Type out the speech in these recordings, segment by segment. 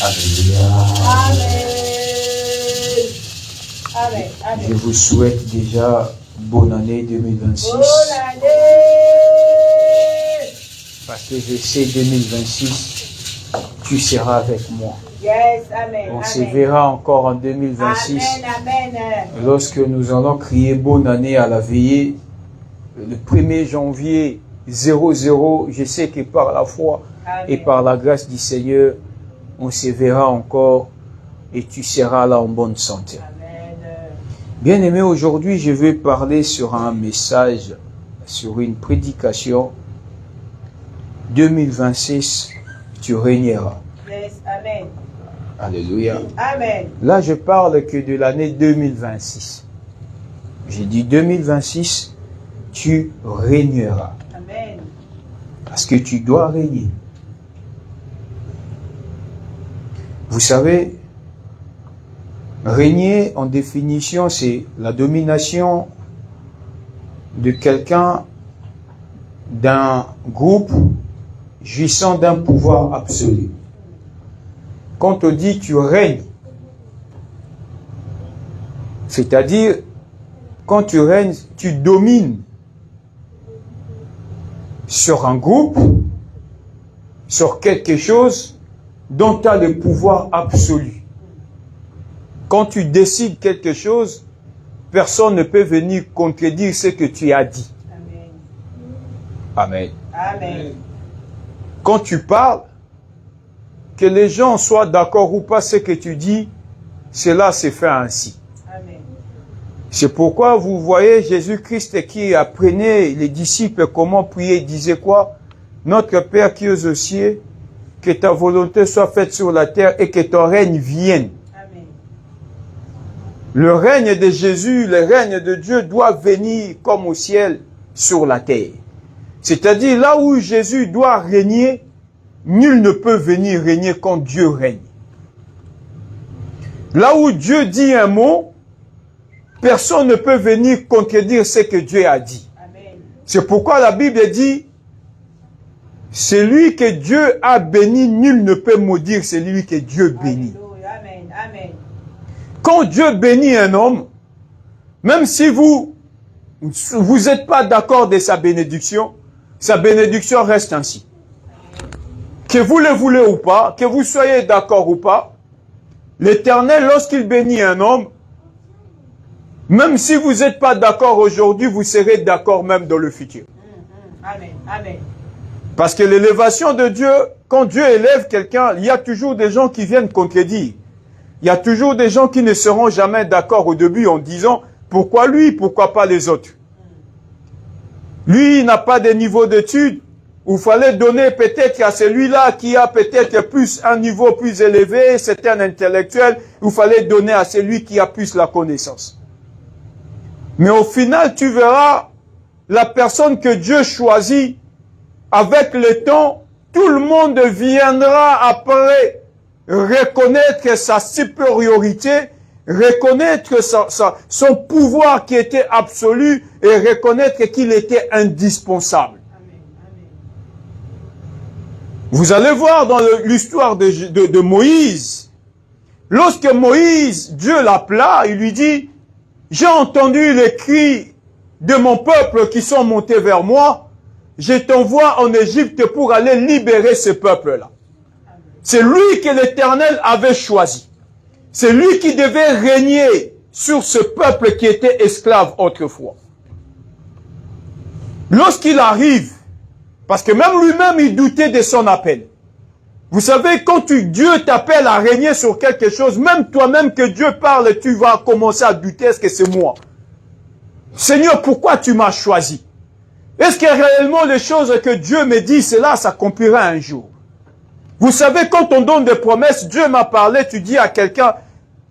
Alléluia. Je vous souhaite déjà bonne année 2026. Bonne année. Parce que je sais 2026, tu seras avec moi. Yes, amen. On se verra encore en 2026. Amen, amen. Lorsque nous allons crier bonne année à la veillée, le 1er janvier 00, je sais que par la foi et par la grâce du Seigneur, on se verra encore et tu seras là en bonne santé. Bien-aimé, aujourd'hui, je vais parler sur un message, sur une prédication. 2026, tu régneras. Yes, amen. Alléluia. Amen. Là, je parle que de l'année 2026. J'ai dit 2026, tu régneras. Amen. Parce que tu dois régner. Vous savez, régner, en définition, c'est la domination de quelqu'un, d'un groupe, jouissant d'un pouvoir absolu. Quand on dit tu règnes, c'est-à-dire, quand tu règnes, tu domines sur un groupe, sur quelque chose dont tu as le pouvoir absolu. Quand tu décides quelque chose, personne ne peut venir contredire ce que tu as dit. Amen. Amen. Quand tu parles, que les gens soient d'accord ou pas ce que tu dis, cela se fait ainsi. Amen. C'est pourquoi vous voyez Jésus-Christ qui apprenait les disciples comment prier, il disait quoi? Notre Père qui es aux cieux, que ta volonté soit faite sur la terre et que ton règne vienne. Amen. Le règne de Jésus, le règne de Dieu doit venir comme au ciel sur la terre. C'est-à-dire là où Jésus doit régner, nul ne peut venir régner quand Dieu règne. Là où Dieu dit un mot, personne ne peut venir contredire ce que Dieu a dit. Amen. C'est pourquoi la Bible dit, celui que Dieu a béni, nul ne peut maudire celui que Dieu bénit. Alléluia. Amen. Amen. Quand Dieu bénit un homme, même si vous n'êtes pas d'accord de sa bénédiction reste ainsi. Que vous le voulez ou pas, que vous soyez d'accord ou pas, l'Éternel, lorsqu'il bénit un homme, même si vous n'êtes pas d'accord aujourd'hui, vous serez d'accord même dans le futur. Amen. Amen. Parce que l'élévation de Dieu, quand Dieu élève quelqu'un, il y a toujours des gens qui viennent contredire. Il y a toujours des gens qui ne seront jamais d'accord au début en disant, pourquoi lui, pourquoi pas les autres? Lui, il n'a pas de niveau d'études. Il fallait donner peut-être à celui-là qui a peut-être plus un niveau plus élevé, c'est un intellectuel. Il fallait donner à celui qui a plus la connaissance. Mais au final, tu verras la personne que Dieu choisit. Avec le temps, tout le monde viendra après reconnaître sa supériorité, reconnaître son pouvoir qui était absolu et reconnaître qu'il était indispensable. Vous allez voir dans l'histoire de Moïse, lorsque Moïse, Dieu l'appela, il lui dit, j'ai entendu les cris de mon peuple qui sont montés vers moi, je t'envoie en Égypte pour aller libérer ce peuple-là. C'est lui que l'Éternel avait choisi. C'est lui qui devait régner sur ce peuple qui était esclave autrefois. Lorsqu'il arrive, parce que même lui-même, il doutait de son appel. Vous savez, quand Dieu t'appelle à régner sur quelque chose, même toi-même que Dieu parle, tu vas commencer à douter, est-ce que c'est moi? Seigneur, pourquoi tu m'as choisi? Est-ce que réellement les choses que Dieu me dit, cela s'accomplira un jour? Vous savez, quand on donne des promesses, Dieu m'a parlé, tu dis à quelqu'un,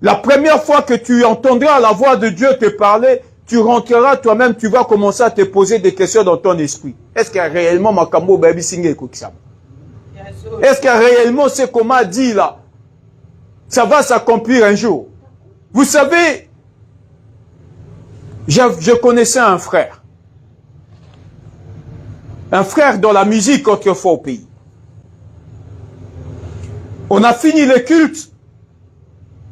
la première fois que tu entendras la voix de Dieu te parler, tu rentreras toi-même, tu vas commencer à te poser des questions dans ton esprit. Est-ce que réellement ma kambo baby singé ça? Est-ce que réellement ce qu'on m'a dit là, ça va s'accomplir un jour? Vous savez, je connaissais un frère dans la musique autrefois au pays. On a fini le culte.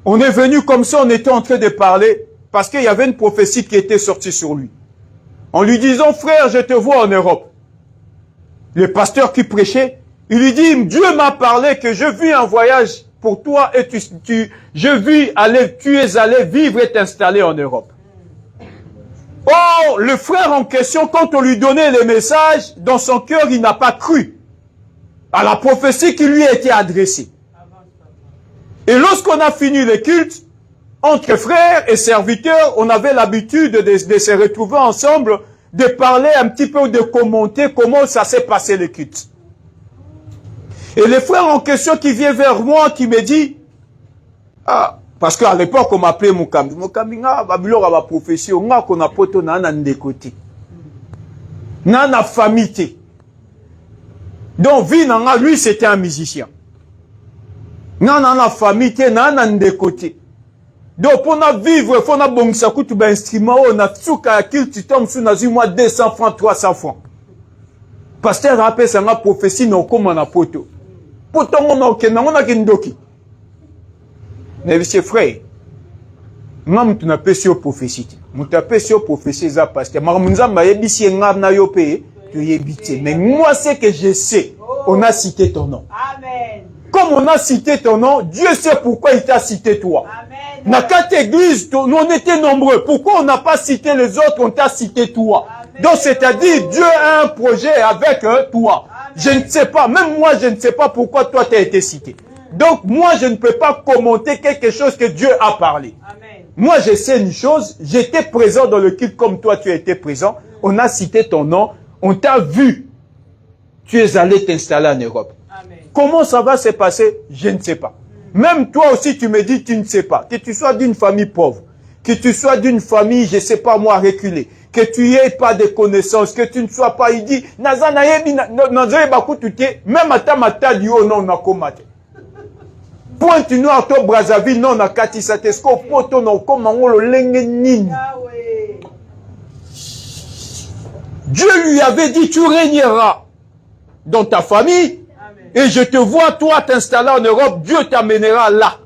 On est venu comme ça, on était en train de parler, parce qu'il y avait une prophétie qui était sortie sur lui. En lui disant, frère, je te vois en Europe. Le pasteur qui prêchait, il lui dit, Dieu m'a parlé que je vis un voyage pour toi et tu es allé vivre et t'installer en Europe. Or, le frère en question, quand on lui donnait les messages, dans son cœur, il n'a pas cru à la prophétie qui lui a été adressée. Et lorsqu'on a fini le culte, entre frères et serviteurs, on avait l'habitude de se retrouver ensemble, de parler un petit peu, de commenter comment ça s'est passé le culte. Et le frère en question qui vient vers moi, qui me dit, ah, parce qu'à l'époque, on m'appelait Moukami. Moukami, Babylon a ma prophétie, on a qu'on a poto nana de côté. Nana famille. Donc, Vinanga, lui, c'était un musicien. Nana famille, nana de côté. Donc, pour nous vivre, il faut que nous ayons un instrument, on a tout qu'à qui tu tombes sur nous, moi, 200 francs, 300 francs. Pasteur rappelle, c'est une prophétie, non, comme on a poto. Poto, on a qu'un doki. Mais monsieur frère, moi, je n'ai pas sur prophétie. Je n'ai pas sur prophétie, parce que mais moi, c'est que je sais, on a cité ton nom. Amen. Comme on a cité ton nom, Dieu sait pourquoi il t'a cité toi. Amen. Dans quatre églises, nous on était nombreux. Pourquoi on n'a pas cité les autres, on t'a cité toi? Amen. Donc, c'est-à-dire, Dieu a un projet avec toi. Amen. Je ne sais pas, même moi, je ne sais pas pourquoi toi, tu as été cité. Donc, moi, je ne peux pas commenter quelque chose que Dieu a parlé. Amen. Moi, je sais une chose, j'étais présent dans le culte comme toi, tu as été présent. On a cité ton nom, on t'a vu. Tu es allé t'installer en Europe. Amen. Comment ça va se passer? Je ne sais pas. Même toi aussi, tu me dis, tu ne sais pas. Que tu sois d'une famille pauvre, que tu sois d'une famille, je ne sais pas moi, reculée, que tu n'aies pas de connaissances, que tu ne sois pas, il dit, même à ta matadi, oh non, on a combattu. Pointe noire, to Brazzaville, non, on a katisa tesko, poto, non, comment on le lenge nini. Dieu lui avait dit, tu régneras dans ta famille, amen, et je te vois, toi, t'installer en Europe, Dieu t'amènera là.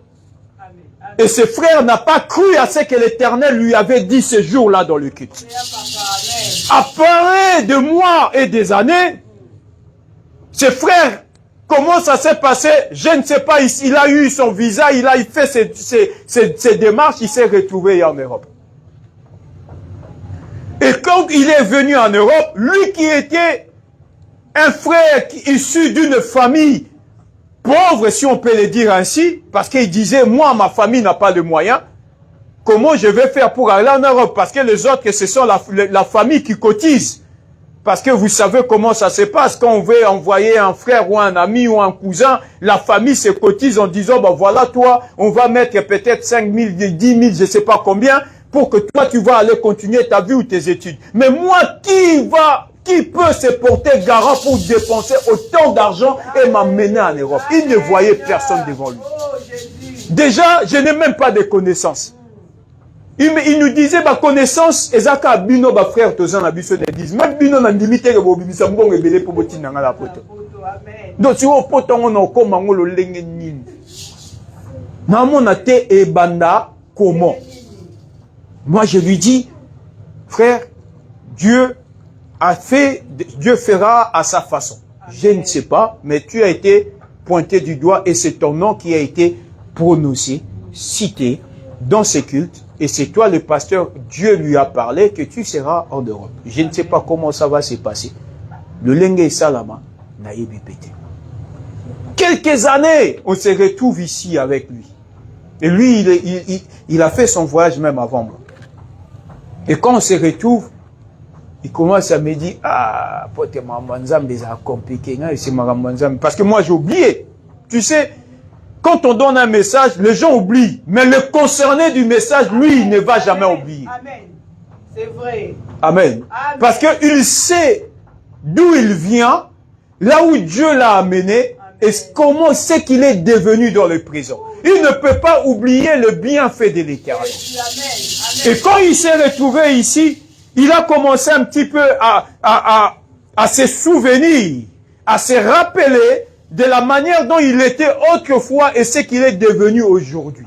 Amen. Amen. Et ce frère n'a pas cru à ce que l'Éternel lui avait dit ce jour-là dans le culte. Après des mois et des années, ce frère, comment ça s'est passé? Je ne sais pas, il a eu son visa, il a fait ses démarches, il s'est retrouvé en Europe. Et quand il est venu en Europe, lui qui était un frère issu d'une famille pauvre, si on peut le dire ainsi, parce qu'il disait, moi, ma famille n'a pas de moyens, comment je vais faire pour aller en Europe? Parce que les autres, ce sont la famille qui cotise. Parce que vous savez comment ça se passe. Quand on veut envoyer un frère ou un ami ou un cousin, la famille se cotise en disant, ben voilà, toi, on va mettre peut-être 5 000, 10 000, je ne sais pas combien, pour que toi, tu vas aller continuer ta vie ou tes études. Mais moi, qui peut se porter garant pour dépenser autant d'argent et m'amener en Europe? Il ne voyait personne devant lui. Déjà, je n'ai même pas de connaissances. Il nous disait, ma connaissance, ezaka bino, ma frère, tozan abiso de disent, même bino n'a limité que vous bibisa mbongo ebele pour botina nga la poto. Donc, si vous pote on a comme on le lenge nini. Namon a te e banda comment? Moi, je lui dis, frère, Dieu fera à sa façon. Je ne sais pas, mais tu as été pointé du doigt et c'est ton nom qui a été prononcé, cité dans ce cultes. Et c'est toi le pasteur, Dieu lui a parlé que tu seras en Europe. Je ne sais pas comment ça va se passer. Le Lengue Salama n'a eu pété. Quelques années, on se retrouve ici avec lui. Et lui, il a fait son voyage même avant moi. Et quand on se retrouve, il commence à me dire, ah, pote Mamanzam, c'est compliqué, parce que moi j'ai oublié. Tu sais, quand on donne un message, les gens oublient. Mais le concerné du message, lui, il ne va jamais oublier. Amen. C'est vrai. Amen. Amen. Parce qu'il sait d'où il vient, là où Dieu l'a amené, et comment c'est qu'il est devenu dans le présent. Il ne peut pas oublier le bienfait de l'Éternel. Et quand il s'est retrouvé ici, il a commencé un petit peu à se souvenir, à se rappeler de la manière dont il était autrefois et ce qu'il est devenu aujourd'hui.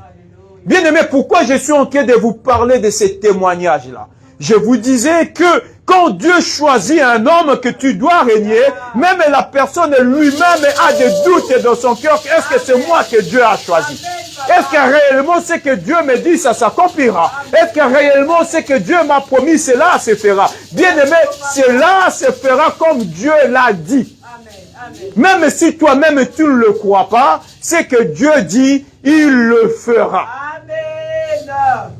Bien-aimés, pourquoi je suis en train de vous parler de ces témoignages-là? Je vous disais que quand Dieu choisit un homme que tu dois régner, même la personne lui-même a des doutes dans son cœur. Est-ce que c'est moi que Dieu a choisi? Est-ce que réellement ce que Dieu me dit, ça s'accomplira? Est-ce que réellement ce que Dieu m'a promis, cela se fera? Bien-aimé, cela se fera comme Dieu l'a dit. Même si toi-même tu ne le crois pas, ce que Dieu dit, il le fera. Amen.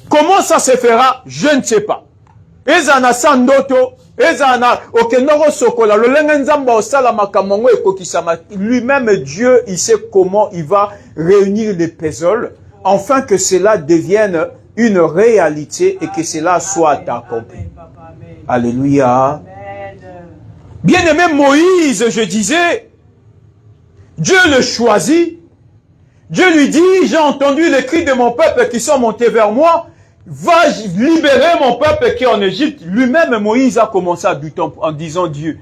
Comment ça se fera? Je ne sais pas. Ezana sandoto, ezana okenoro sokola, lolenge nzamba osala makamongo ekokisama. Lui-même Dieu, il sait comment il va réunir les puzzles, afin que cela devienne une réalité et que cela soit accompli. Alléluia. Bien-aimé Moïse, je disais, Dieu le choisit. Dieu lui dit, j'ai entendu les cris de mon peuple qui sont montés vers moi. Va libérer mon peuple qui est en Égypte. Lui-même, Moïse a commencé à douter en disant Dieu.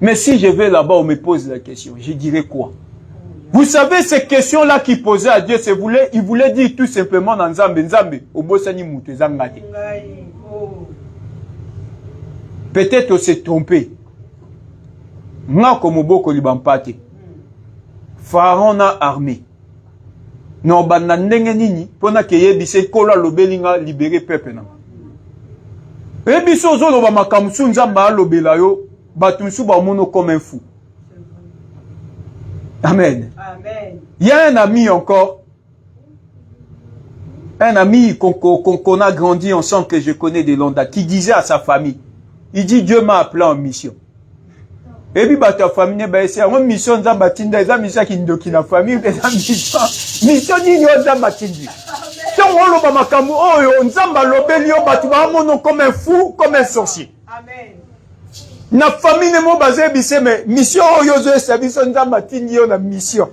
Mais si je vais là-bas, on me pose la question, je dirais quoi? Vous savez, ces questions-là qu'il posait à Dieu, il voulait dire tout simplement dans Nzambe, Nzambe, Obosani Mouté, Zangate. Peut-être on s'est trompé. Nga komoboko libampate. Pharaon a armé. Non, banda ndenge nini, pona keye bise kola lobelinga libéré peuple na. E biso zo loba makamsu nzamba lobela yo, batunsu ba mono comme un fou. Amen. Amen. Il y a un ami encore, un ami qu'on a grandi ensemble, que je connais de Londa, qui disait à sa famille, il dit Dieu m'a appelé en mission. Et puis, ta famille, c'est une mission de Zabatinda, c'est une mission qui est la famille, c'est une mission de Zabatinda. Si on a makamu, on zamba lobelio, batuba mono comme un fou, comme un sorcier. Amen. Na famille ne mo basé bise mais mission yozo service on Zabatinda na mission.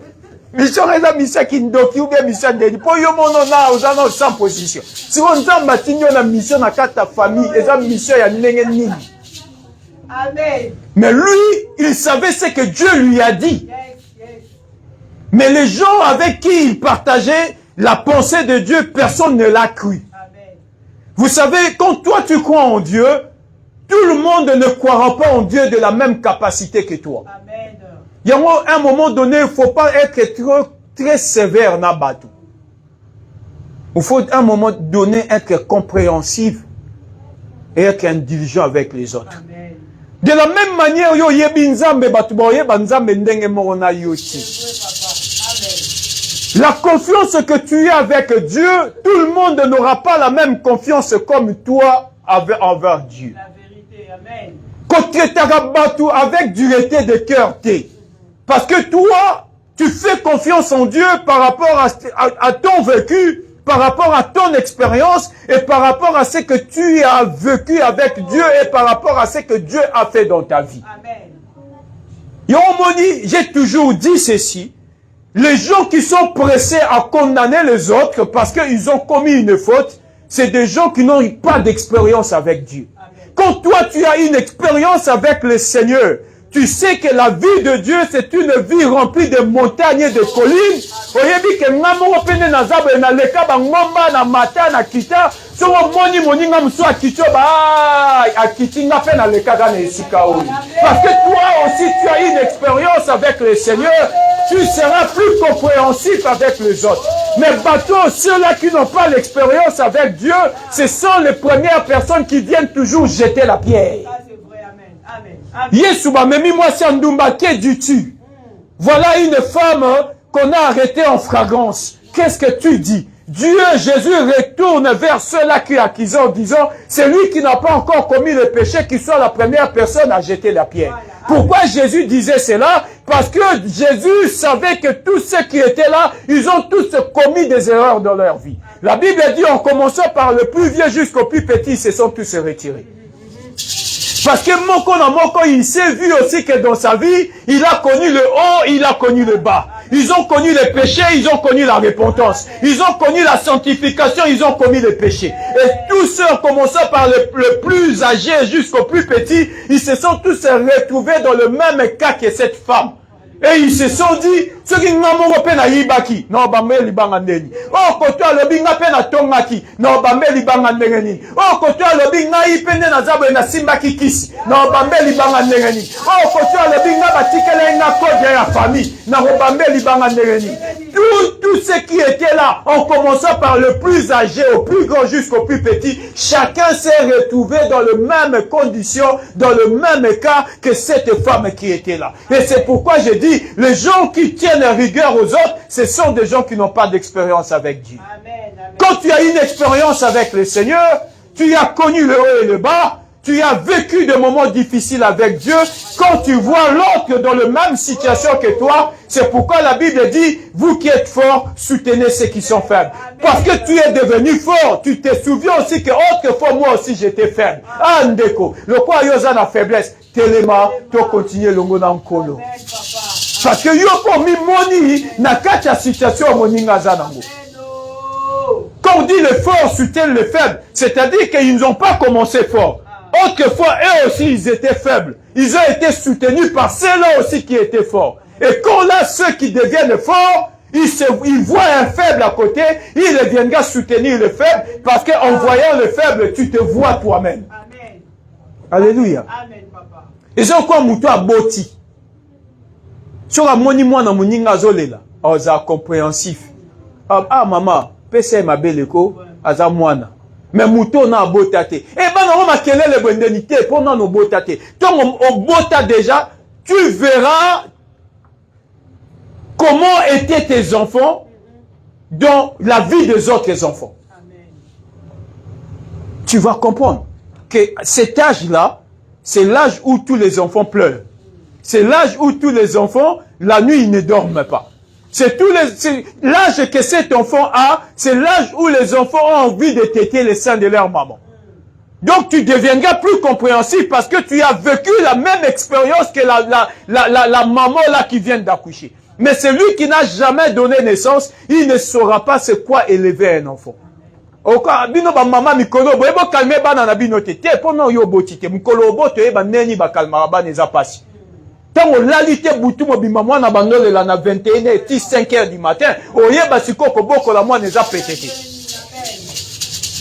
Mission est la mission qui ndoki ou bien mission de pour yo mono na ozana sans position. Si on Zabatinda na mission na kata famille, et la mission ya ndenge nini. Amen. Mais lui, il savait ce que Dieu lui a dit. Yes. Mais les gens avec qui il partageait la pensée de Dieu, personne ne l'a cru. Amen. Vous savez, quand toi tu crois en Dieu, tout le monde ne croira pas en Dieu de la même capacité que toi. Amen. Il y a un moment donné, il ne faut pas être très sévère dans bateau. Il faut à un moment donné être compréhensif et être indulgent avec les autres. Amen. De la même manière, yo yebi nzambe batuboye banzambe ndenge morona yoti. La confiance que tu as avec Dieu, tout le monde n'aura pas la même confiance comme toi envers Dieu. La vérité. Amen. Quand tu avec dureté de cœur, parce que toi, tu fais confiance en Dieu par rapport à ton vécu, par rapport à ton expérience et par rapport à ce que tu as vécu avec Dieu et par rapport à ce que Dieu a fait dans ta vie. Amen. Yomoni, j'ai toujours dit ceci. Les gens qui sont pressés à condamner les autres parce qu'ils ont commis une faute, c'est des gens qui n'ont pas d'expérience avec Dieu. Amen. Quand toi tu as une expérience avec le Seigneur, tu sais que la vie de Dieu, c'est une vie remplie de montagnes et de collines. Oyebi ke ngamo pene na zabo na leka ba ngomba na mata na kita. So moni moninga mso akito ba akitinga pe na leka na esika oyi. Parce que toi aussi tu as une expérience avec le Seigneur, tu seras plus compréhensif avec les autres. Mais bateau, ceux-là qui n'ont pas l'expérience avec Dieu, ce sont les premières personnes qui viennent toujours jeter la pierre. Yesouba, memi moi Sandumba, que dis-tu? Voilà une femme qu'on a arrêtée en fragrance. Qu'est-ce que tu dis? Dieu, Jésus retourne vers ceux-là qui accusent en disant, c'est lui qui n'a pas encore commis le péché, qui soit la première personne à jeter la pierre. Pourquoi Jésus disait cela? Parce que Jésus savait que tous ceux qui étaient là, ils ont tous commis des erreurs dans leur vie. La Bible dit, en commençant par le plus vieux jusqu'au plus petit, ils se sont tous retirés. Parce que Moko, il s'est vu aussi que dans sa vie, il a connu le haut, il a connu le bas. Ils ont connu les péchés, ils ont connu la repentance. Ils ont connu la sanctification, ils ont commis les péchés. Et tous ceux, en commençant par le plus âgé jusqu'au plus petit, ils se sont tous retrouvés dans le même cas que cette femme. Et ils se sont dit, ceux qui n'ont pas na yibaki, non, bambe libanga ndeni. Oh, koto alobi nga pe na tongaki, non, bambe libanga ndengeni. Oh, koto alobi nga ipende na zabo na simbaki kisi, non, bambe libanga ndengeni. Oh, koto alobi nga batikele nga kode ya famille, non, bambe libanga ndengeni. Tout ce qui était là, en commençant par le plus âgé, au plus grand jusqu'au plus petit, chacun s'est retrouvé dans les mêmes conditions, dans le même cas que cette femme qui était là. Et c'est pourquoi je dis, les gens qui tiennent rigueur aux autres, ce sont des gens qui n'ont pas d'expérience avec Dieu. Amen, amen. Quand tu as une expérience avec le Seigneur, tu as connu le haut et le bas, tu as vécu des moments difficiles avec Dieu, quand tu vois l'autre dans la même situation que toi, c'est pourquoi la Bible dit, vous qui êtes forts, soutenez ceux qui sont faibles. Parce que tu es devenu fort, tu te souviens aussi que autrefois moi aussi j'étais faible. Ah, Ndeko, le quoi yosa na faiblesse, telema, tu continues le mot en colo. Amen, papa. Parce que yo pour mi moni, na kacha situation moninga zanango. Quand on dit les forts soutiennent les faibles, c'est-à-dire qu'ils n'ont pas commencé fort. Autrefois, eux aussi, ils étaient faibles. Ils ont été soutenus par ceux-là aussi qui étaient forts. Et quand là, ceux qui deviennent forts, ils voient un faible à côté, ils viennent soutenir le faible, parce qu'en voyant le faible, tu te vois toi-même. Amen. Alléluia. Amen, papa. Et c'est quoi moutou à boti? Sur la moni moi na moninga zolela, oza compréhensif. Ah maman, pese ma beleko, aza moana. Mais mouton na botate. Eh ben non, ma quelle est la bonité pendant nos botate. Tant on bota déjà, tu verras comment étaient tes enfants dans la vie des autres enfants. Amen. Tu vas comprendre que cet âge-là, c'est l'âge où tous les enfants pleurent. C'est l'âge où tous les enfants, la nuit, ils ne dorment pas. C'est l'âge que cet enfant a, c'est l'âge où les enfants ont envie de téter les seins de leur maman. Donc tu deviendras plus compréhensif parce que tu as vécu la même expérience que la maman là qui vient d'accoucher. Mais celui qui n'a jamais donné naissance, il ne saura pas c'est quoi élever un enfant. Bino ba mama mikolo bo ebo calmer bana na bino te pono yo botite mikolo bo to eba neni ba calmera ba neza pasi. Tant on lalité boutou mobima mwana bandole la na 21 et 5 heures du matin, oyeba sikoko boko la mwana neza pétété.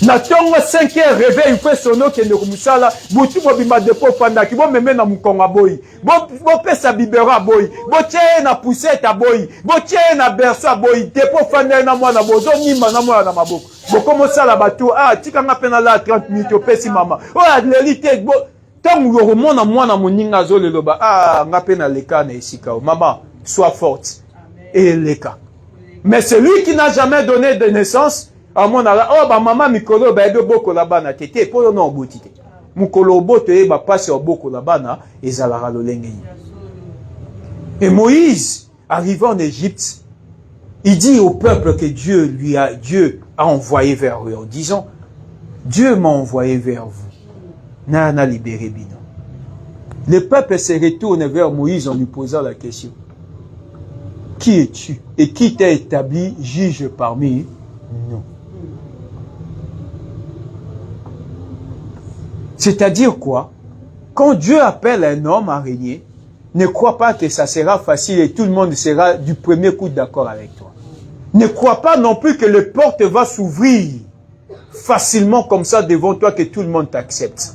Na tongo 5 heures réveil fait sono ke ndeko musala boutou mobima depo panda ki bo meme na mukonga boy. Bo pesa bibera boy. Bo tie na poussette boy. Bo tie na berceau boy. Depo fanda na mwana bozo nima na mwana na maboko. Bo komo sala bato tika nga pena la 30 minutes opesi mama. Lélité bo tant que vous mon mwana moninga zo le loba nga pe na leka na esika maman sois forte et leka. Mais celui qui n'a jamais donné de naissance à mon maman mikolo ba ebe boko la bana tete po no botite mukolo boto e ba passe boko la bana ezala lolenge. Et Moïse arrivant en Égypte, il dit au peuple que Dieu a envoyé vers eux en disant Dieu m'a envoyé vers vous. Nana libéré bino. Le peuple se retourne vers Moïse en lui posant la question. Qui es-tu? Et qui t'a établi juge parmi nous? C'est-à-dire quoi? Quand Dieu appelle un homme à régner, ne crois pas que ça sera facile et tout le monde sera du premier coup d'accord avec toi. Ne crois pas non plus que les portes vont s'ouvrir facilement comme ça devant toi que tout le monde t'accepte.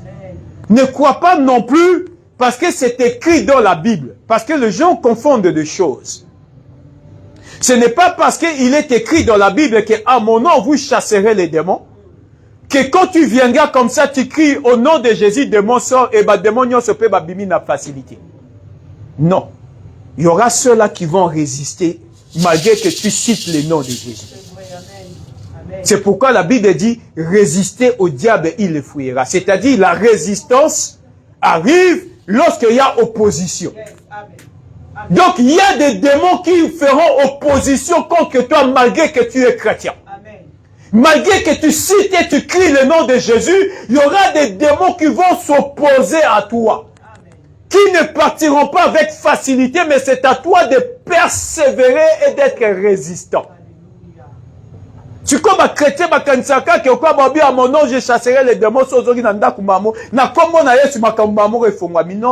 Ne crois pas non plus parce que c'est écrit dans la Bible. Parce que les gens confondent des choses. Ce n'est pas parce qu'il est écrit dans la Bible que à mon nom vous chasserez les démons. Que quand tu viendras comme ça, tu cries au nom de Jésus, démon sort et bah démon se peut biminer la facilité. Non. Il y aura ceux-là qui vont résister malgré que tu cites le nom de Jésus. C'est pourquoi la Bible dit résister au diable, il le fuira. C'est-à-dire la résistance arrive lorsqu'il y a opposition. Donc il y a des démons qui feront opposition contre toi malgré que tu es chrétien. Malgré que tu cites et tu cries le nom de Jésus, il y aura des démons qui vont s'opposer à toi. Qui ne partiront pas avec facilité, mais c'est à toi de persévérer et d'être résistant. Tu comme un chrétien, à mon nom, je chasserai les démons, non,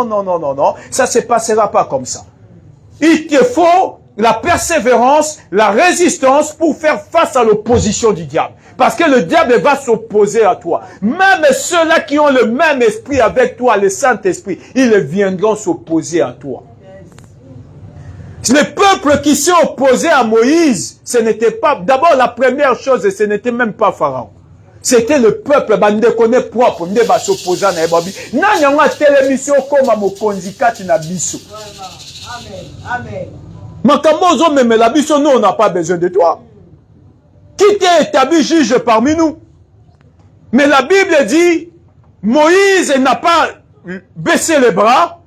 non, non, non, non, ça ne se passera pas comme ça. Il te faut la persévérance, la résistance pour faire face à l'opposition du diable. Parce que le diable va s'opposer à toi. Même ceux-là qui ont le même esprit avec toi, le Saint-Esprit, ils viendront s'opposer à toi. Le peuple qui s'est opposé à Moïse, ce n'était pas... D'abord, la première chose, ce n'était même pas Pharaon. C'était le peuple, ne connaît propre, ne va s'opposer à Naïbabi. N'a n'y a télémission comme à Mokonzi Kati na biso. Amen. Amen. Makamozo même la biso, nous on n'a pas besoin de toi. Qui t'est établi juge parmi nous? Mais la Bible dit, Moïse n'a pas baissé les bras.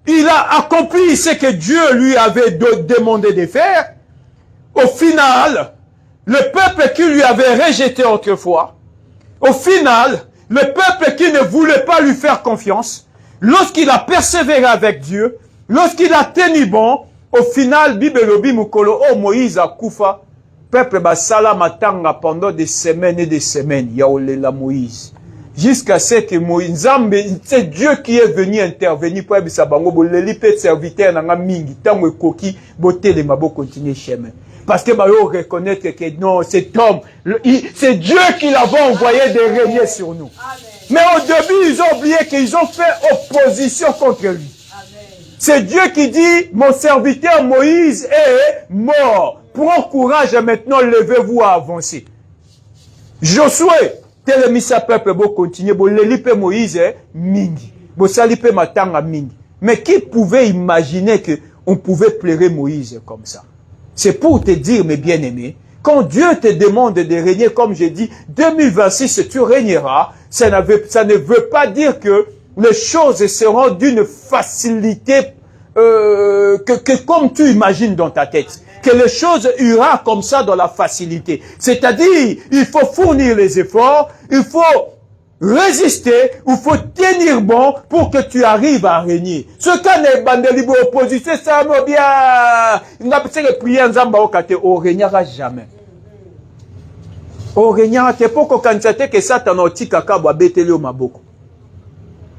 Il a accompli ce que Dieu lui avait demandé de faire. Au final, le peuple qui lui avait rejeté autrefois, au final, le peuple qui ne voulait pas lui faire confiance, lorsqu'il a persévéré avec Dieu, lorsqu'il a tenu bon, au final, Bible lobi mukolo, oh Moïse a koufa, peuple basala matanga pendant des semaines et des semaines, yaolela Moïse. Jusqu'à ce que Moïse, c'est Dieu qui est venu intervenir pour que Sabango, le serviteur n'a mingi, tant que coquille, beauté les mabos continuer chemin. Parce que bah, on reconnaître que non, cet homme, c'est Dieu qui l'avait envoyé de régner sur nous. Amen. Mais au début, ils ont oublié qu'ils ont fait opposition contre lui. C'est Dieu qui dit, mon serviteur Moïse est mort. Prends courage et maintenant, levez-vous à avancer. Josué, telemisa peuple bo continuer, bo lelipe Moïse mingi, bo salipe matanga mingi. Mais qui pouvait imaginer que on pouvait pleurer Moïse comme ça? C'est pour te dire, mes bien-aimés, quand Dieu te demande de régner, comme j'ai dit, 2026, tu régneras, ça ne veut pas dire que les choses seront d'une facilité que comme tu imagines dans ta tête. Que les choses iront comme ça dans la facilité. C'est-à-dire, il faut fournir les efforts, il faut résister, il faut tenir bon pour que tu arrives à régner. Ce qu'on est bandé libre opposition, ça me bien. Il n'a pas de prier en Zamba au kate, on régnera jamais. On régnera, t'es pas qu'au candidat que Satan a dit kaka boa betele au maboko.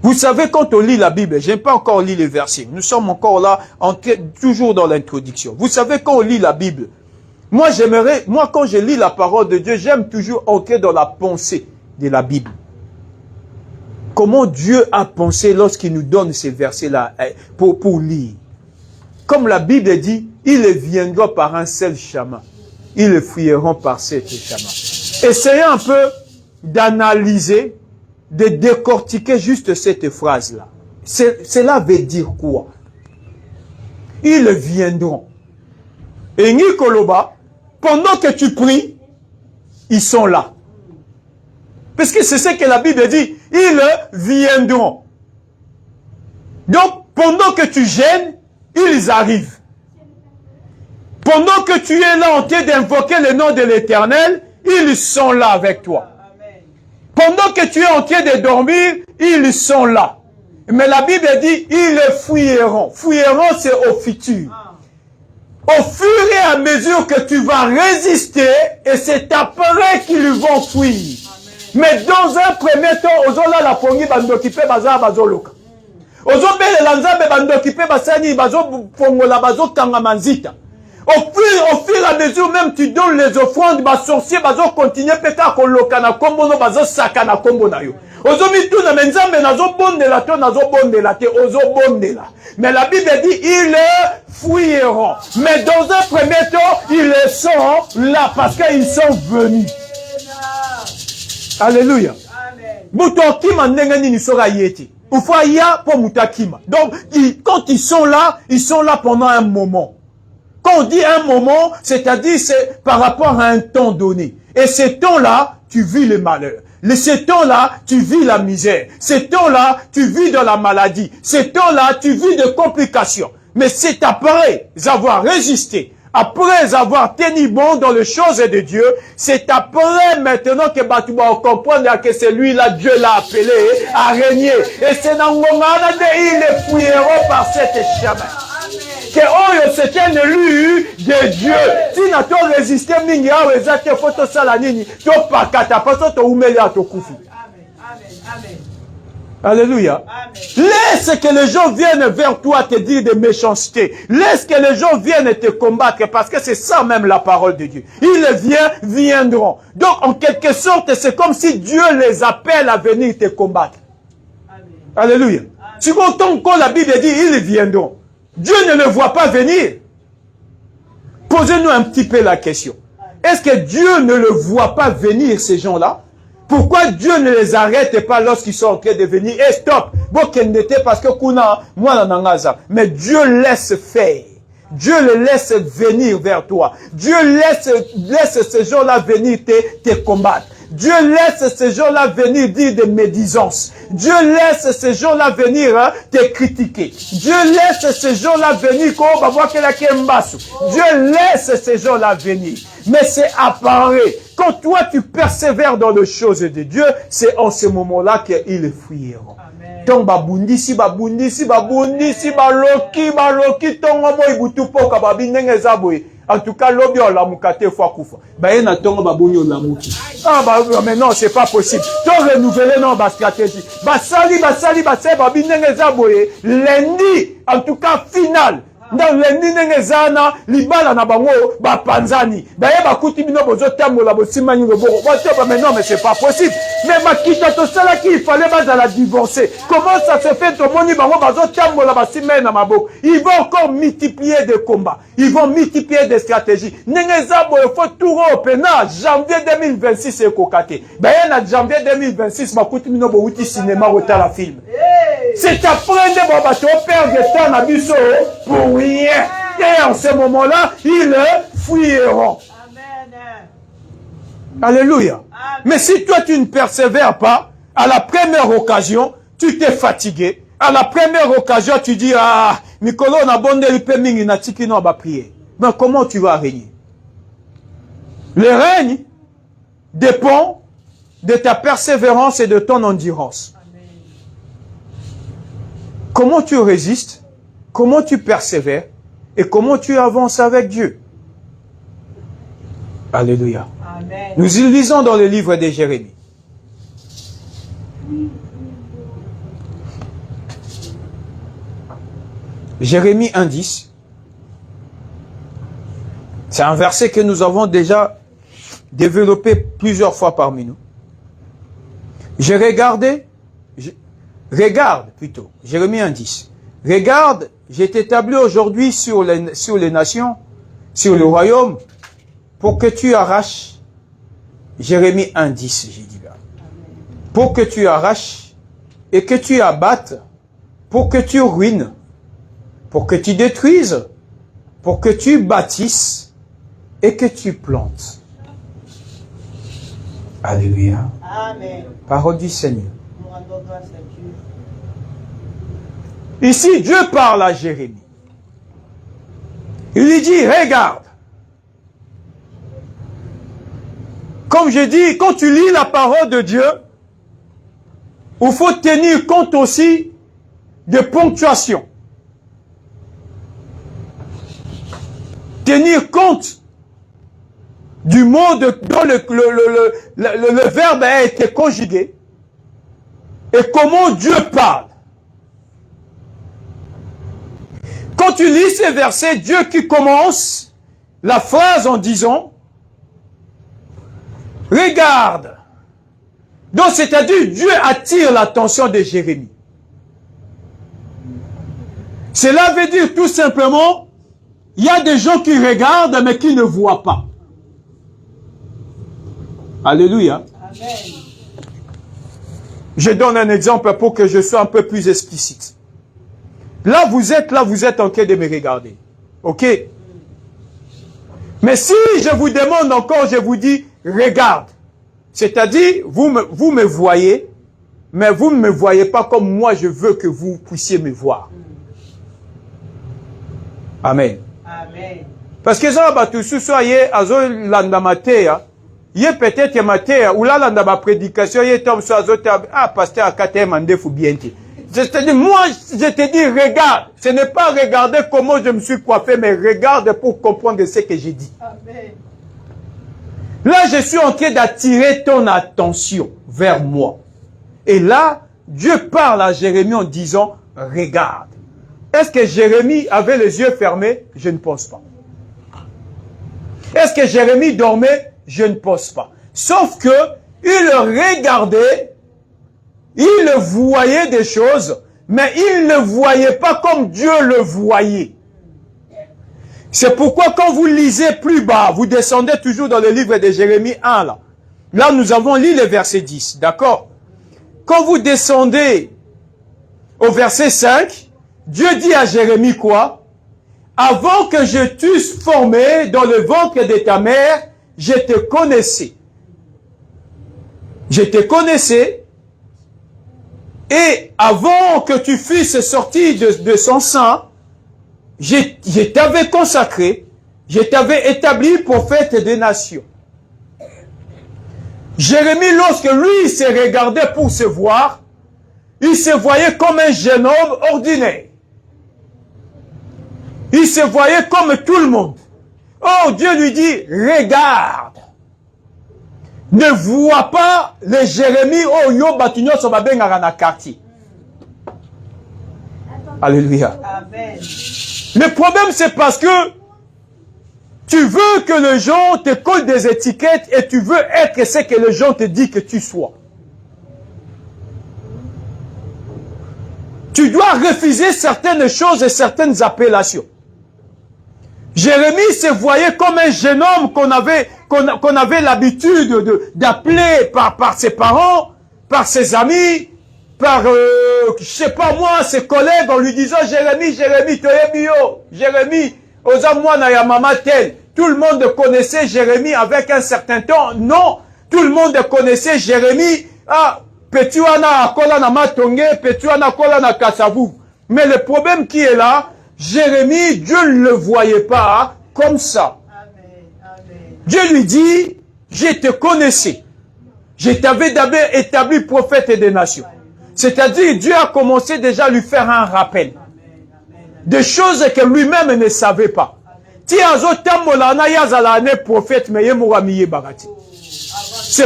Vous savez, quand on lit la Bible, je n'ai pas encore lu les versets. Nous sommes encore là, toujours dans l'introduction. Vous savez, quand on lit la Bible, moi, quand je lis la parole de Dieu, j'aime toujours entrer dans la pensée de la Bible. Comment Dieu a pensé lorsqu'il nous donne ces versets-là pour lire. Comme la Bible dit, ils viendront par un seul chemin. Ils fuiront par cet chemin. Essayez un peu d'analyser, de décortiquer juste cette phrase-là. Cela veut dire quoi? Ils viendront. Et Nikoloba, pendant que tu pries, ils sont là. Parce que c'est ce que la Bible dit. Ils viendront. Donc, pendant que tu gênes, ils arrivent. Pendant que tu es là en train d'invoquer le nom de l'Éternel, ils sont là avec toi. Pendant que tu es en train de dormir, ils sont là. Mais la Bible dit, ils fuiront. Fuiront, c'est au futur. Au fur et à mesure que tu vas résister, et c'est après qu'ils vont fuir. Mais dans un premier temps, ozola la pongi bandokipe baza bazoloka. Ozobele lanzabe bandokipe basani bazo pongola bazo kanga manzita. Au fur et à mesure, même tu donnes les offrandes, les sorciers bazo continuer peka koloka na kombo no bazo saka na kombo na yo. Ozomi tu na menzambe nazo bondela to nazo bondela te ozo bondela. Mais la Bible dit ils fuiront. Mais dans un premier temps, ils sont là parce qu'ils sont venus. Alléluia. Mutokima ndengani ni sora yeti. Ufaya pour mutakima. Donc quand ils sont là pendant un moment. Quand on dit un moment, c'est-à-dire c'est par rapport à un temps donné. Et ce temps-là, tu vis le malheur. Ce temps-là, tu vis la misère. Ce temps-là, tu vis de la maladie. Ce temps-là, tu vis de complications. Mais c'est après avoir résisté, après avoir tenu bon dans les choses de Dieu, c'est après maintenant que tu vas comprendre que c'est lui-là, Dieu l'a appelé à régner. Et c'est dans le moment où ils fuiront par cette chemin. Que oh, c'est un élu de Dieu. Si tu as résisté, mingi a resté photo salanini, tu pas kata, parce que tu as oumeli à ton koufi. Alléluia. Amen. Laisse que les gens viennent vers toi te dire des méchancetés. Laisse que les gens viennent te combattre parce que c'est ça même la parole de Dieu. Ils viendront. Donc en quelque sorte, c'est comme si Dieu les appelle à venir te combattre. Amen. Alléluia. Tu entends quand la Bible dit ils viendront. Dieu ne le voit pas venir. Posez-nous un petit peu la question. Est-ce que Dieu ne le voit pas venir ces gens-là? Pourquoi Dieu ne les arrête pas lorsqu'ils sont en train de venir? Et stop! Parce que mais Dieu laisse faire. Dieu les laisse venir vers toi. Dieu laisse ces gens-là venir te combattre. Dieu laisse ces gens-là venir dire des médisances. Dieu laisse ces gens-là venir te critiquer. Dieu laisse ces gens-là venir. Dieu laisse ces gens-là venir. Mais c'est appareil. Quand toi tu persévères dans les choses de Dieu, c'est en ce moment-là qu'ils fuiront. Donc babundisi baloki tongo boy butupoka babinenge zaboy. En tout cas lobi on la mukate fois kufa. Ba yena tongo babuni on la muki. Ah mais non, c'est pas possible. Donc renouveler non ba stratégie. Basali babinenge zaboy lundi en tout cas final. Dans lundi ngezana libala na bango ba panzani. Baye bakuti bino bozo tambola bosimani roboko. Mais non, mais c'est pas possible. Mais makita to sala qui il fallait la divorcer. Comment ça se fait to moni bango bazo tambola basimani na maboko. Ils vont encore multiplier des combats. Ils vont multiplier des stratégies. Ngeza boy faut tout opena janvier 2026 c'est kokate. Baye na janvier 2026 bakuti bino bo uti cinéma rota film. C'est après de babato perdre temps na biso pour rien. Et en ce moment-là, ils fuiront. Amen. Alléluia. Amen. Mais si toi tu ne persévères pas, à la première occasion, tu t'es fatigué. À la première occasion, tu dis, ah, Mikolo na bonde lipe mingi na tiki no ba prier. Mais comment tu vas régner? Le règne dépend de ta persévérance et de ton endurance. Amen. Comment tu résistes? Comment tu persévères? Et comment tu avances avec Dieu? Alléluia. Amen. Nous lisons dans le livre de Jérémie. Jérémie 1:10. C'est un verset que nous avons déjà développé plusieurs fois parmi nous. Regarde plutôt, Jérémie 1:10. Regarde, j'ai établi aujourd'hui sur les nations, sur le royaume, pour que tu arraches. Jérémie 1:10, j'ai dit là. Pour que tu arraches et que tu abattes, pour que tu ruines, pour que tu détruises, pour que tu bâtisses et que tu plantes. Alléluia. Amen. Parole du Seigneur. Nous rendons grâce à Dieu. Ici, Dieu parle à Jérémie. Il lui dit, regarde. Comme je dis, quand tu lis la parole de Dieu, il faut tenir compte aussi de ponctuation. Tenir compte du mot dont le verbe a été conjugué et comment Dieu parle. Quand tu lis ces versets, Dieu qui commence la phrase en disant « Regarde ». Donc, c'est-à-dire, Dieu attire l'attention de Jérémie. Cela veut dire tout simplement, il y a des gens qui regardent mais qui ne voient pas. Alléluia. Amen. Je donne un exemple pour que je sois un peu plus explicite. Là, vous êtes en train de me regarder. OK? Mais si je vous demande encore, je vous dis, regarde. C'est-à-dire, vous me voyez, mais vous ne me voyez pas comme moi je veux que vous puissiez me voir. Amen. Amen. Parce que ça va tout soyez azo landa matéa. Yé peut-être matéa ou là landa ba prédication yé tom so azo ah pasteur akate mandefu bienti. C'est-à-dire moi je te dis regarde, ce n'est pas regarder comment je me suis coiffé mais regarde pour comprendre ce que j'ai dit. Amen. Là je suis en train d'attirer ton attention vers moi. Et là Dieu parle à Jérémie en disant, regarde. Est-ce que Jérémie avait les yeux fermés? Je ne pense pas. Est-ce que Jérémie dormait? Je ne pense pas. Sauf que il regardait, il voyait des choses, mais il ne voyait pas comme Dieu le voyait. C'est pourquoi quand vous lisez plus bas, vous descendez toujours dans le livre de Jérémie 1, là. Là, nous avons lu le verset 10, d'accord? Quand vous descendez au verset 5, Dieu dit à Jérémie quoi? Avant que je t'eusse formé dans le ventre de ta mère, je te connaissais. Je te connaissais. Et avant que tu fusses sorti de son sein, je t'avais consacré, je t'avais établi prophète des nations. Jérémie, lorsque lui s'est regardé pour se voir, il se voyait comme un jeune homme ordinaire. Il se voyait comme tout le monde. Oh, Dieu lui dit, regarde. Ne vois pas les Jérémie, oh, yo, batunyo, so babengara na quartier. Alléluia. Amen. Le problème, c'est parce que tu veux que les gens te collent des étiquettes et tu veux être ce que les gens te disent que tu sois. Tu dois refuser certaines choses et certaines appellations. Jérémie se voyait comme un jeune homme qu'on avait l'habitude d'appeler par ses parents, par ses amis, par, je sais pas moi, ses collègues, en lui disant Jérémie, Jérémie, Osamwana ya mama tel. Tout le monde connaissait Jérémie avec un certain temps. Non, tout le monde connaissait Jérémie. Ah, Petuana akola na matonge, Petuana akola na kasavu. Mais le problème qui est là, Jérémie, Dieu ne le voyait pas comme ça. Dieu lui dit, je te connaissais. Je t'avais d'abord établi prophète des nations. C'est-à-dire, Dieu a commencé déjà à lui faire un rappel. Des choses que lui-même ne savait pas. C'est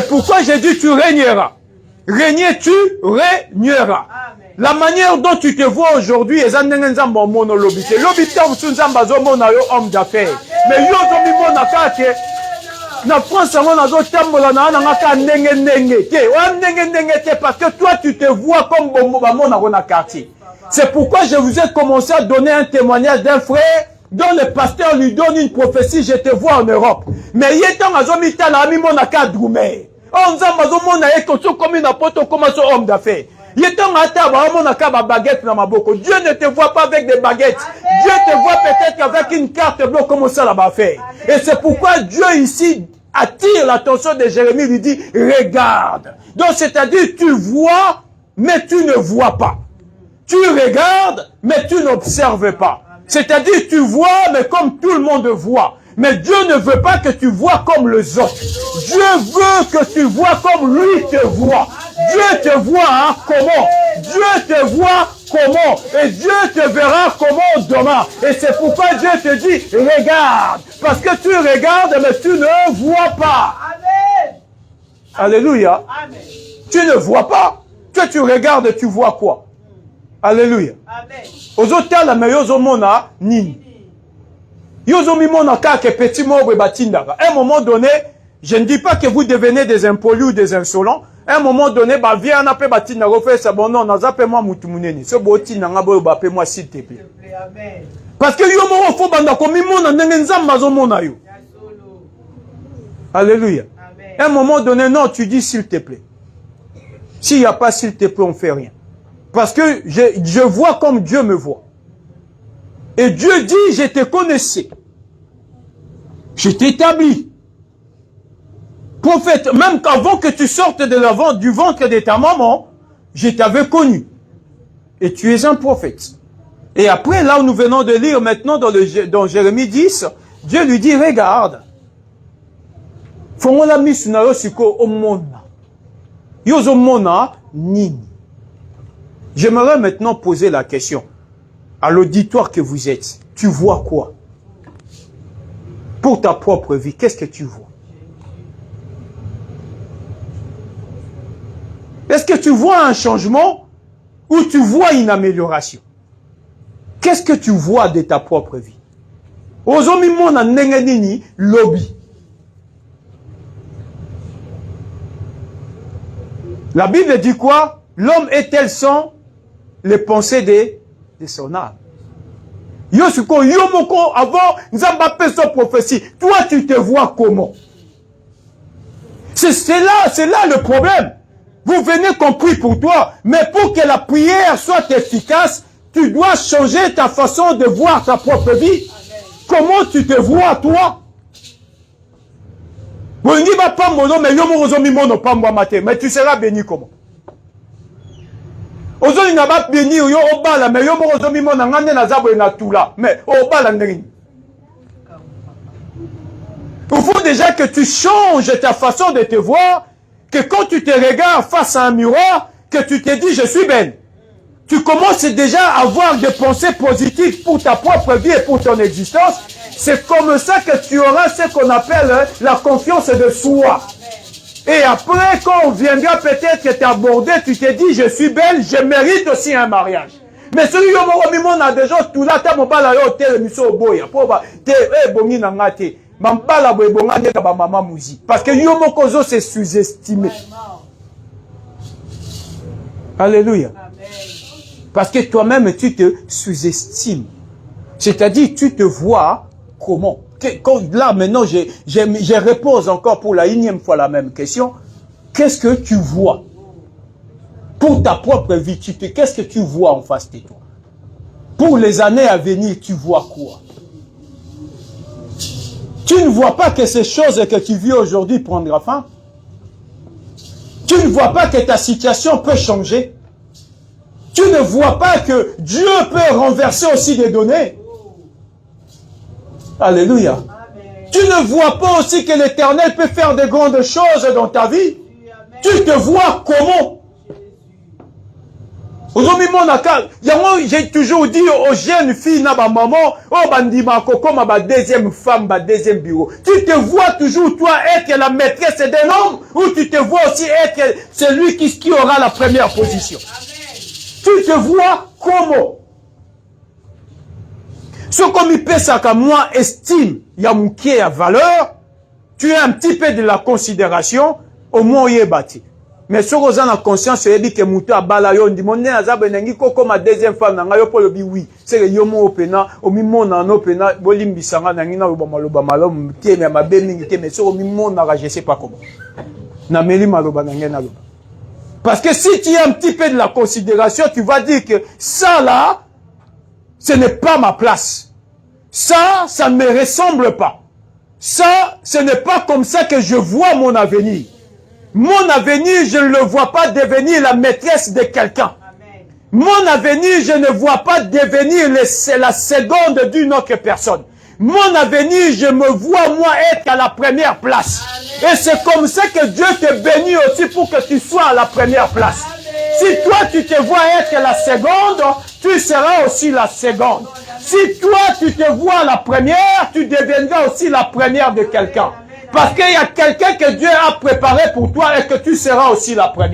pourquoi j'ai dit, tu régneras. Régner, tu régneras. La manière dont tu te vois aujourd'hui, est homme d'affaires. Mais na France, parce que toi, tu te vois comme mon quartier. C'est pourquoi je vous ai commencé à donner un témoignage d'un frère dont le pasteur lui donne une prophétie, je te vois en Europe. Mais il est comme une apôtre, comme un homme d'affaires. Dieu ne te voit pas avec des baguettes. Dieu te voit peut-être avec une carte bleue comme ça là-bas faire. Et c'est pourquoi Dieu ici attire l'attention de Jérémie, lui dit, regarde. Donc c'est-à-dire, tu vois, mais tu ne vois pas. Tu regardes, mais tu n'observes pas. C'est-à-dire, tu vois, mais comme tout le monde voit. Mais Dieu ne veut pas que tu vois comme les autres. Dieu veut que tu vois comme lui te voit. Dieu te voit hein, comment? Dieu te voit comment? Et Dieu te verra comment demain. Et c'est pourquoi Dieu te dit, regarde. Parce que tu regardes, mais tu ne vois pas. Amen. Alléluia. Amen. Tu ne vois pas. Toi, tu regardes, tu vois quoi? Alléluia. Amen. Aux autres, la meilleure zomona, nini. À un moment donné, je ne dis pas que vous devenez des impolis ou des insolents. À un moment donné, viens appeler Batina, refais ça, bon non, appelle-moi Moutumuneni. Ce botin, appelle-moi s'il te plaît. Parce que yo mo faut banda komi mona nengenza mazomona yo. Alléluia. À un moment donné, non, tu dis s'il te plaît. S'il n'y a pas s'il te plaît, on ne fait rien. Parce que je vois comme Dieu me voit. Et Dieu dit, je te connaissais. Je t'établis. Prophète, même avant que tu sortes du ventre de ta maman, je t'avais connu. Et tu es un prophète. Et après, là où nous venons de lire maintenant dans Jérémie 10, Dieu lui dit, regarde. J'aimerais maintenant poser la question à l'auditoire que vous êtes. Tu vois quoi? Pour ta propre vie, qu'est-ce que tu vois? Est-ce que tu vois un changement où tu vois une amélioration. Qu'est-ce que tu vois de ta propre vie? Ozomimona ndenge nini lobby. La Bible dit quoi? L'homme et telles sont les pensées de son âme. Yosuko, yomoko, avant, nous avons fait sa prophétie. Toi, tu te vois comment? C'est là le problème. Vous venez compris pour toi, mais pour que la prière soit efficace, tu dois changer ta façon de voir ta propre vie. Comment tu te vois, toi? Mais tu seras béni comment? Mais il faut déjà que tu changes ta façon de te voir, que quand tu te regardes face à un miroir, que tu te dis je suis belle. Tu commences déjà à avoir des pensées positives pour ta propre vie et pour ton existence. C'est comme ça que tu auras ce qu'on appelle la confiance de soi. Et après, quand on viendra peut-être t'aborder, tu te dis, je suis belle, je mérite aussi un mariage. Mais celui qui a déjà tout là, tu as parce que Yomokozo c'est sous-estimé. Alléluia. Parce que toi-même, tu te sous-estimes. C'est-à-dire, tu te vois comment? Là, maintenant, je repose encore pour la 1e fois la même question. Qu'est-ce que tu vois? Pour ta propre vie, qu'est-ce que tu vois en face de toi? Pour les années à venir, tu vois quoi? Tu ne vois pas que ces choses que tu vis aujourd'hui prendront fin? Tu ne vois pas que ta situation peut changer? Tu ne vois pas que Dieu peut renverser aussi des données? Alléluia. Amen. Tu ne vois pas aussi que l'Éternel peut faire de grandes choses dans ta vie? Amen. Tu te vois comment? J'ai toujours dit aux jeunes filles, maman, oh bandima, comme ma deuxième femme, ma deuxième bureau. Tu te vois toujours, toi, être la maîtresse d'un homme, ou tu te vois aussi être celui qui aura la première position? Tu te vois comment? Ce qu'on peut ça que moi estime, il y a mon qui est à valeur, tu as un petit peu de la considération, au moins il est bâti. Mais ce qu'on a conscience, c'est que Mouta a balayo, on dit, mon nez a zabenengi, comme ma deuxième femme, n'a pas le bi oui. C'est le yomo opena, au mimo na no pena, bolim bisanga, n'a ngina obama malom, tie, mais ma béming, mais sur au mimo na je sais pas comment. Na meli maloba na ngena loba. Parce que si tu as un petit peu de la considération, tu vas dire que ça là, ce n'est pas ma place. Ça ne me ressemble pas. Ça, ce n'est pas comme ça que je vois mon avenir. Mon avenir, je ne le vois pas devenir la maîtresse de quelqu'un. Mon avenir, je ne vois pas devenir la seconde d'une autre personne. Mon avenir, je me vois moi être à la première place. Amen. Et c'est comme ça que Dieu te bénit aussi pour que tu sois à la première place. Amen. Si toi tu te vois être la seconde, tu seras aussi la seconde. Si toi tu te vois la première, tu deviendras aussi la première de quelqu'un. Parce qu'il y a quelqu'un que Dieu a préparé pour toi et que tu seras aussi la première.